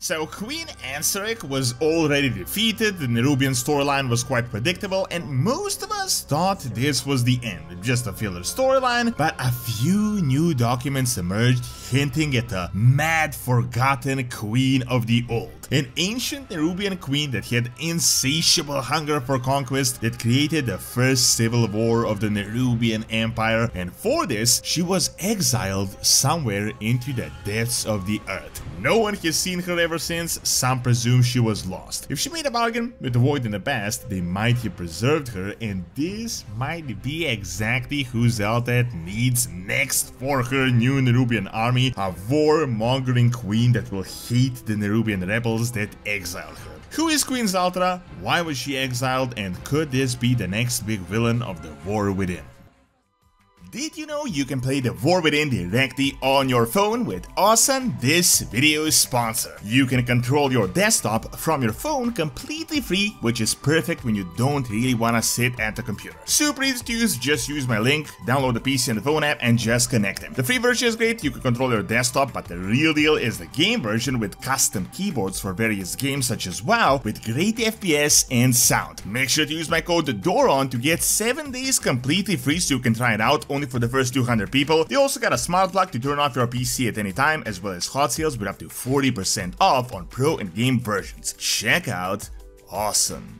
So Queen Ansurek was already defeated, the Nerubian storyline was quite predictable, and most of us thought this was the end, just a filler storyline, but a few new documents emerged hinting at a mad forgotten queen of the old. An ancient Nerubian queen that had insatiable hunger for conquest that created the first civil war of the Nerubian Empire, and for this she was exiled somewhere into the depths of the earth. No one has seen her ever since, some presume she was lost. If she made a bargain with the Void in the past, they might have preserved her, and this might be exactly who Xal'atath needs next for her new Nerubian army, a warmongering queen that will hate the Nerubian rebels that exiled her. Who is Queen Zaltra? Why was she exiled? And could this be the next big villain of the War Within? Did you know you can play the War Within directly on your phone with awesome this video's sponsor? You can control your desktop from your phone completely free, which is perfect when you don't really want to sit at the computer. Super easy to use, just use my link, download the PC and the phone app and just connect them. The free version is great, you can control your desktop, but the real deal is the game version with custom keyboards for various games such as WoW with great FPS and sound. Make sure to use my code DORON to get 7 days completely free so you can try it out only for the first 200 people. They also got a smart plug to turn off your PC at any time, as well as hot sales with up to 40% off on Pro and Game versions. Check out awesome.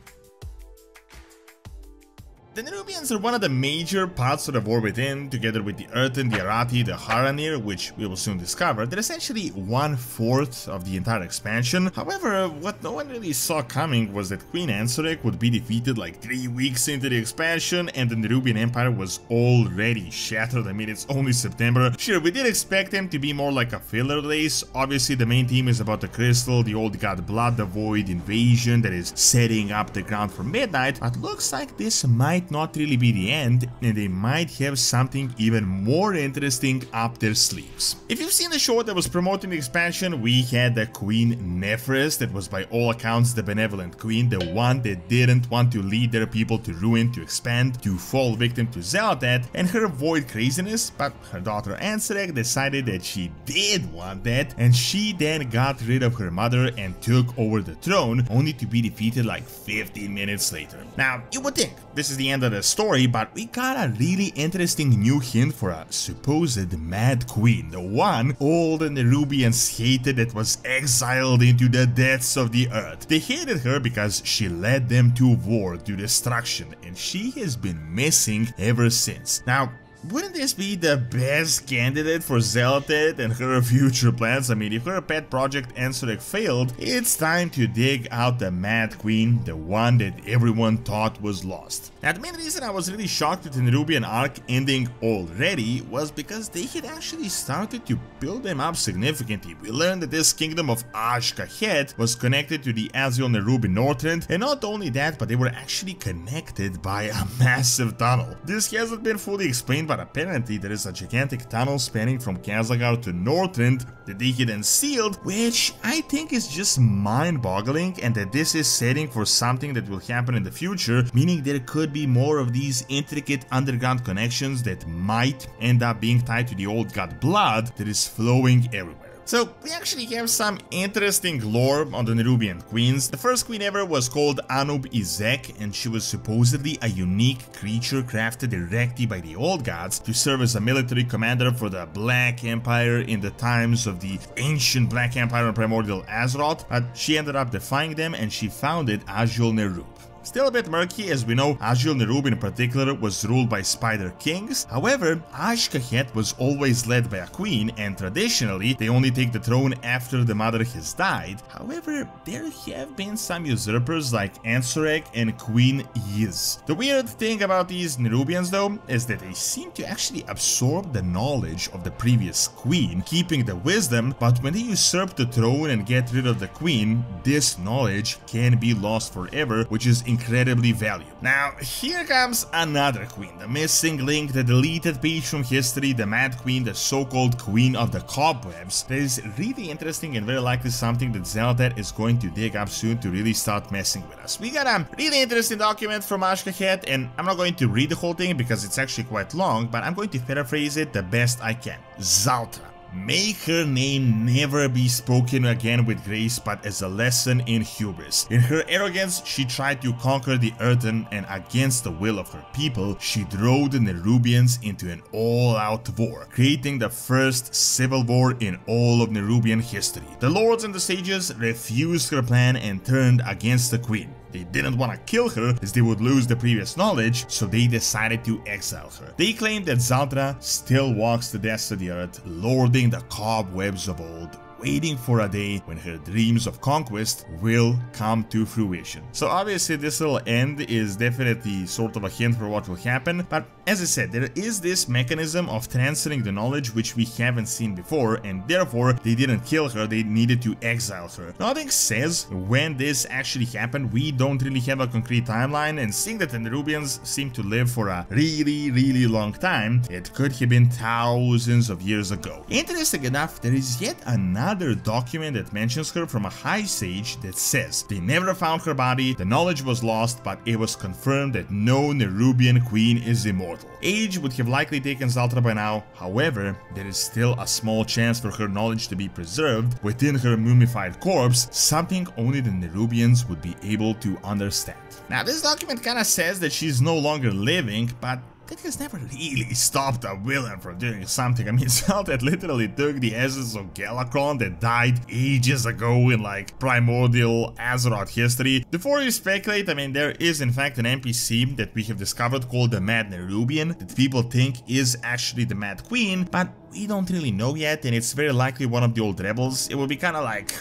The Nerubians are one of the major parts of the War Within, together with the Earthen, the Arathi, the Haranir, which we will soon discover. They're essentially 1/4 of the entire expansion. However, what no one really saw coming was that Queen Ansurek would be defeated like 3 weeks into the expansion, and the Nerubian Empire was already shattered. I mean, it's only September. Sure, we did expect them to be more like a filler race. Obviously, the main theme is about the Crystal, the Old God Blood, the Void invasion that is setting up the ground for Midnight, but looks like this might not really be the end, and they might have something even more interesting up their sleeves. If you've seen the short that was promoting the expansion, we had the Queen Nephris, that was by all accounts the benevolent queen, the one that didn't want to lead their people to ruin, to expand, to fall victim to Xal'atath and her void craziness, but her daughter Ansurek decided that she did want that, and she then got rid of her mother and took over the throne, only to be defeated like 15 minutes later. Now, you would think this is the end of the story, but we got a really interesting new hint for a supposed mad queen, the one all the Nerubians hated that was exiled into the depths of the earth. They hated her because she led them to war, to destruction, and she has been missing ever since. Now, wouldn't this be the best candidate for Xal'atath and her future plans? I mean, if her pet project Ansurek failed, it's time to dig out the Mad Queen, the one that everyone thought was lost. Now, the main reason I was really shocked with the Nerubian arc ending already was because they had actually started to build them up significantly. We learned that this kingdom of azj'kahet was connected to the Nerubian Northrend, and not only that, but they were actually connected by a massive tunnel. This hasn't been fully explained, but apparently there is a gigantic tunnel spanning from Khaz'gâr to Northrend that they had unsealed, which I think is just mind-boggling, and that this is setting for something that will happen in the future, meaning there could be more of these intricate underground connections that might end up being tied to the old god blood that is flowing everywhere. So, we actually have some interesting lore on the Nerubian queens. The first queen ever was called Anub-Izek, and she was supposedly a unique creature crafted directly by the old gods to serve as a military commander for the Black Empire in the times of the ancient Black Empire and primordial Azeroth, but she ended up defying them and she founded Azj'Nerub. Still a bit murky, as we know Azj'Nerub in particular was ruled by Spider Kings. However, azj'kahet was always led by a queen, and traditionally they only take the throne after the mother has died. However, there have been some usurpers like Ansurek and Queen Yiz. The weird thing about these Nerubians though is that they seem to actually absorb the knowledge of the previous queen, keeping the wisdom, but when they usurp the throne and get rid of the queen, this knowledge can be lost forever, which is incredibly valuable. Now, here comes another queen, the missing link, the deleted page from history, the Mad Queen, the so-called Queen of the Cobwebs. That is really interesting and very likely something that Xal'atath is going to dig up soon to really start messing with us. We got a really interesting document from azj'kahet, and I'm not going to read the whole thing because it's actually quite long, but I'm going to paraphrase it the best I can. Zaltra, make her name never be spoken again with grace but as a lesson in hubris. In her arrogance, she tried to conquer the Earthen, and against the will of her people, she drove the Nerubians into an all-out war, creating the first civil war in all of Nerubian history. The lords and the sages refused her plan and turned against the queen. They didn't want to kill her as they would lose the previous knowledge, so they decided to exile her. They claimed that Zaltra still walks the depths of the earth, lording the cobwebs of old, waiting for a day when her dreams of conquest will come to fruition. So obviously this little end is definitely sort of a hint for what will happen, but as I said, there is this mechanism of transferring the knowledge which we haven't seen before, and therefore they didn't kill her, they needed to exile her. Nothing says when this actually happened, we don't really have a concrete timeline, and seeing that the Nerubians seem to live for a really long time, it could have been thousands of years ago. Interesting enough, there is yet another document that mentions her from a high sage that says they never found her body, the knowledge was lost, but it was confirmed that no Nerubian queen is immortal. Age would have likely taken Zaltra by now, however, there is still a small chance for her knowledge to be preserved within her mummified corpse, something only the Nerubians would be able to understand. Now this document kinda says that she's no longer living, but that has never really stopped a villain from doing something. I mean, Xal'atath literally took the essence of Galakrond that died ages ago in like primordial Azeroth history. Before you speculate, I mean, there is in fact an NPC that we have discovered called the Mad Nerubian that people think is actually the Mad Queen, but we don't really know yet, and it's very likely one of the old rebels. It would be kind of like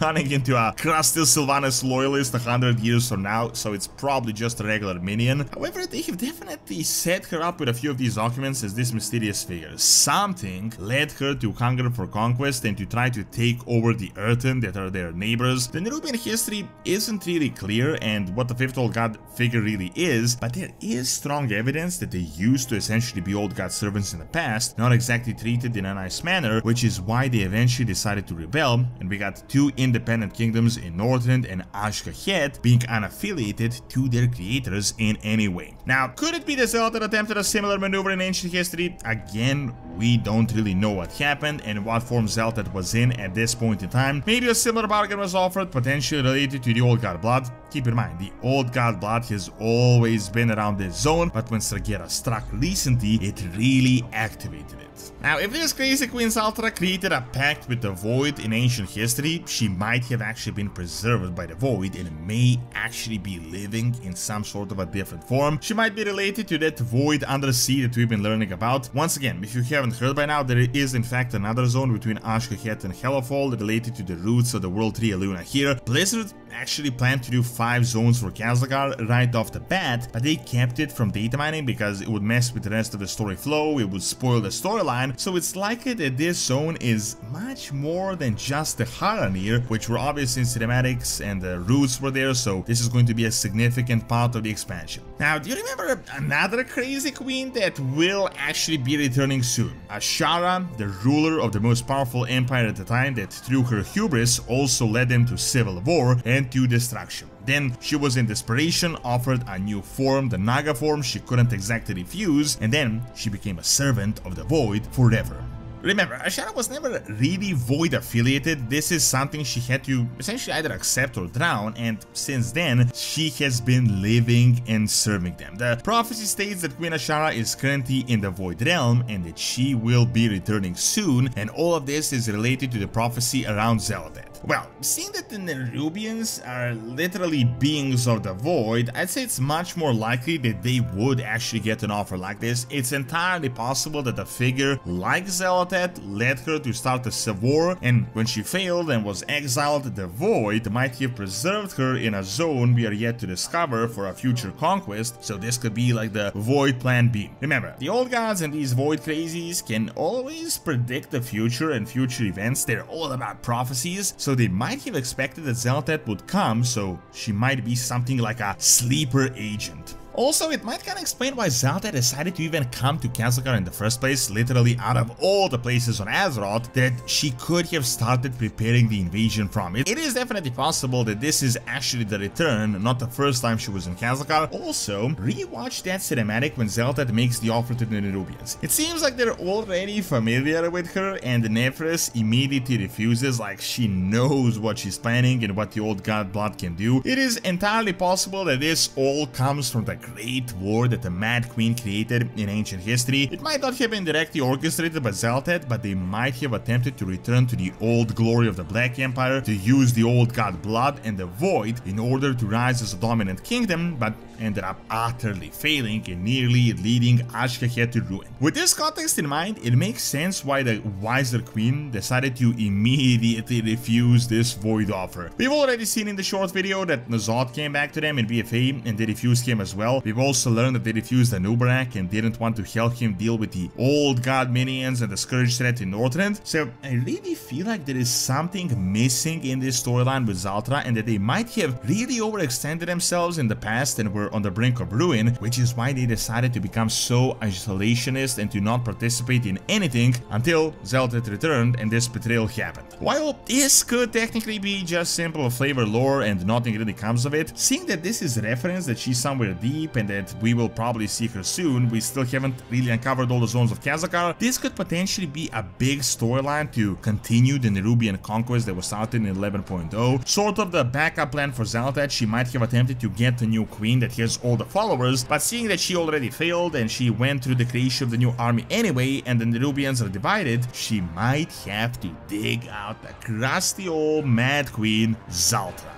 running into a crusty Sylvanas loyalist 100 years from now, so it's probably just a regular minion. However, they have definitely set her up with a few of these documents as this mysterious figure. Something led her to hunger for conquest and to try to take over the Earthen that are their neighbors. The Nerubian history isn't really clear and what the fifth old god figure really is, but there is strong evidence that they used to essentially be old god servants in the past, not exactly treated in a nice manner, which is why they eventually decided to rebel, and we got two independent kingdoms in Northrend and azj'kahet being unaffiliated to their creators in any way. Now, could it be that Xal'atath attempted a similar maneuver in ancient history? Again, we don't really know what happened and what form Xal'atath was in at this point in time. Maybe a similar bargain was offered, potentially related to the old god blood. Keep in mind, the old god blood has always been around this zone, but when Sargeras struck recently, it really activated it. Now, if this crazy Queen Zaltra created a pact with the Void in ancient history, she might have actually been preserved by the Void and may actually be living in some sort of a different form. She might be related to that Void Undersea that we've been learning about. Once again, if you haven't heard by now, there is in fact another zone between azj'kahet and Hellfall related to the roots of the World Tree Luna here. Blizzard actually planned to do 5 zones for Khazlagar right off the bat, but they kept it from data mining because it would mess with the rest of the story flow, it would spoil the storyline, so it's likely that this zone is much more than just the Haranir, which were obvious in cinematics and the roots were there, so this is going to be a significant part of the expansion. Now, do you remember another crazy queen that will actually be returning soon? Azshara, the ruler of the most powerful empire at the time that through her hubris also led them to civil war and to destruction. Then she was in desperation offered a new form, the Naga form she couldn't exactly refuse, and then she became a servant of the Void forever. Remember, Azshara was never really Void affiliated. This is something she had to essentially either accept or drown, and since then she has been living and serving them. The prophecy states that Queen Azshara is currently in the Void realm and that she will be returning soon, and all of this is related to the prophecy around Xal'atath. Well, seeing that the Nerubians are literally beings of the Void, I'd say it's much more likely that they would actually get an offer like this. It's entirely possible that a figure like Xal'atath led her to start a civil war, and when she failed and was exiled, the Void might have preserved her in a zone we are yet to discover for a future conquest, so this could be like the Void Plan B. Remember, the old gods and these Void crazies can always predict the future and future events. They're all about prophecies, so they might have expected that Xal'atath would come, so she might be something like a sleeper agent. Also, it might kinda explain why Xal'atath decided to even come to Kazakar in the first place, literally out of all the places on Azeroth that she could have started preparing the invasion from. It is definitely possible that this is actually the return, not the first time she was in Kazakar. Also, rewatch that cinematic when Xal'atath makes the offer to the Nerubians. It seems like they're already familiar with her, and Nephris immediately refuses, like she knows what she's planning and what the old god blood can do. It is entirely possible that this all comes from the great war that the Mad Queen created in ancient history. It might not have been directly orchestrated by Xal'atath, but they might have attempted to return to the old glory of the Black Empire, to use the old god blood and the void in order to rise as a dominant kingdom, but ended up utterly failing and nearly leading azj'kahet to ruin. With this context in mind, it makes sense why the wiser queen decided to immediately refuse this void offer. We've already seen in the short video that N'Zoth came back to them in BFA and they refused him as well. We've also learned that they refused Anub'arak and didn't want to help him deal with the old god minions and the scourge threat in Northrend. So I really feel like there is something missing in this storyline with Zaltra, and that they might have really overextended themselves in the past and were on the brink of ruin, which is why they decided to become so isolationist and to not participate in anything until Xal'atath returned and this betrayal happened. While this could technically be just simple flavor lore and nothing really comes of it, seeing that this is reference that she's somewhere deep and that we will probably see her soon, we still haven't really uncovered all the zones of Kazakar, this could potentially be a big storyline to continue the Nerubian conquest that was started in 11.0, sort of the backup plan for Xal'atath. She might have attempted to get a new queen that has all the followers, but seeing that she already failed and she went through the creation of the new army anyway and the Nerubians are divided, she might have to dig out the crusty old Mad Queen Zaltra.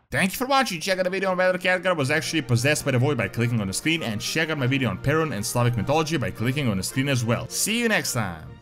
Thank you for watching. Check out the video on whether Khadgar was actually possessed by the void by clicking on the screen, and check out my video on Perun and Slavic mythology by clicking on the screen as well. See you next time!